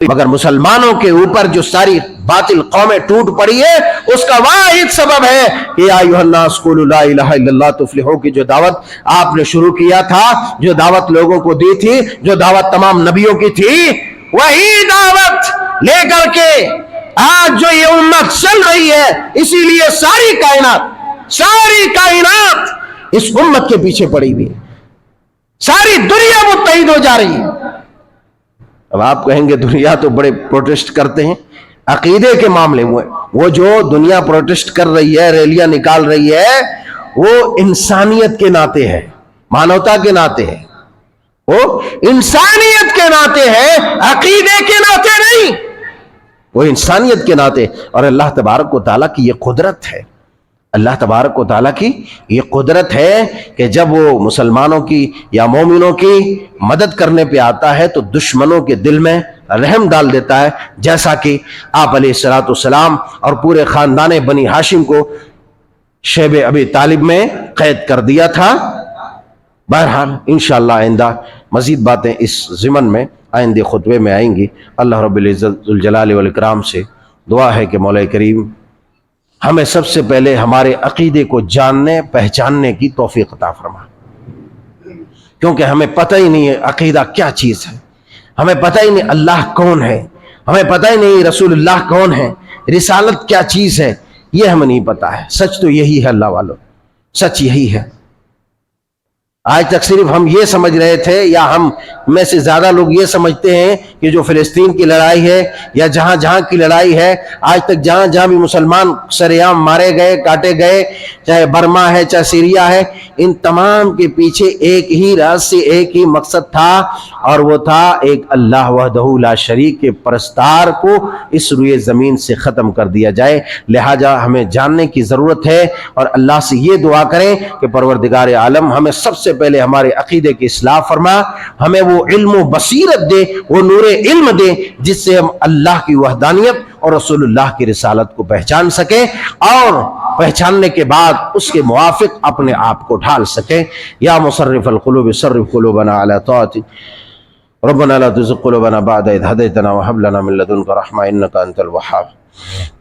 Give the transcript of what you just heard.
مگر مسلمانوں کے اوپر جو ساری باطل قومیں ٹوٹ پڑی ہے اس کا واحد سبب ہے کہ یا ایھا الناس قولوا لا الہ الا اللہ تفلحوا کی جو دعوت آپ نے شروع کیا تھا، جو دعوت لوگوں کو دی تھی، جو دعوت تمام نبیوں کی تھی، وہی دعوت لے کر کے آج جو یہ امت چل رہی ہے، اسی لیے ساری کائنات اس امت کے پیچھے پڑی ہوئی، ساری دنیا متحد ہو جا رہی ہے۔ اب آپ کہیں گے دنیا تو بڑے پروٹیسٹ کرتے ہیں عقیدے کے معاملے میں، وہ جو دنیا پروٹیسٹ کر رہی ہے، ریلیاں نکال رہی ہے، وہ انسانیت کے ناطے ہے، مانوتا کے ناطے ہے، وہ انسانیت کے ناطے ہے، عقیدے کے ناطے نہیں، وہ انسانیت کے ناطے۔ اور اللہ تبارک و تعالیٰ کی یہ قدرت ہے، اللہ تبارک و تعالیٰ کی یہ قدرت ہے کہ جب وہ مسلمانوں کی یا مومنوں کی مدد کرنے پہ آتا ہے تو دشمنوں کے دل میں رحم ڈال دیتا ہے، جیسا کہ آپ علیہ السلام اور پورے خاندان بنی ہاشم کو شیب ابی طالب میں قید کر دیا تھا۔ بہرحال انشاءاللہ آئندہ مزید باتیں اس ضمن میں آئندہ خطبے میں آئیں گی۔ اللہ رب العزت ذوالجلال والاکرام سے دعا ہے کہ مولا کریم ہمیں سب سے پہلے ہمارے عقیدے کو جاننے پہچاننے کی توفیق عطا فرما، کیونکہ ہمیں پتہ ہی نہیں ہے عقیدہ کیا چیز ہے، ہمیں پتہ ہی نہیں اللہ کون ہے، ہمیں پتہ ہی نہیں رسول اللہ کون ہے، رسالت کیا چیز ہے، یہ ہمیں نہیں پتہ ہے۔ سچ تو یہی ہے اللہ والو، سچ یہی ہے۔ آج تک صرف ہم یہ سمجھ رہے تھے، یا ہم میں سے زیادہ لوگ یہ سمجھتے ہیں کہ جو فلسطین کی لڑائی ہے یا جہاں جہاں کی لڑائی ہے، آج تک جہاں جہاں بھی مسلمان سرعام مارے گئے، کاٹے گئے، چاہے برما ہے چاہے سیریا ہے، ان تمام کے پیچھے ایک ہی راز سے ایک ہی مقصد تھا، اور وہ تھا ایک اللہ وحدہ لا شریک کے پرستار کو اس روئے زمین سے ختم کر دیا جائے۔ لہٰذا ہمیں جاننے کی ضرورت ہے اور اللہ سے یہ دعا کریں کہ پروردگار عالم ہمیں سب سے پہلے ہمارے عقیدے کی اصلاح فرما، ہمیں وہ علم و بصیرت دے، وہ نور علم دے جس سے ہم اللہ کی وحدانیت اور رسول اللہ کی رسالت کو پہچان سکیں، اور پہچاننے کے بعد اس کے موافق اپنے آپ کو ڈھال سکیں۔ یا مصرف القلوب صرف قلوبنا علی طاعتک، ربنا لا تزغ قلوبنا بعد إذ هديتنا وهب لنا من لدنك رحمة إنك أنت الوهاب۔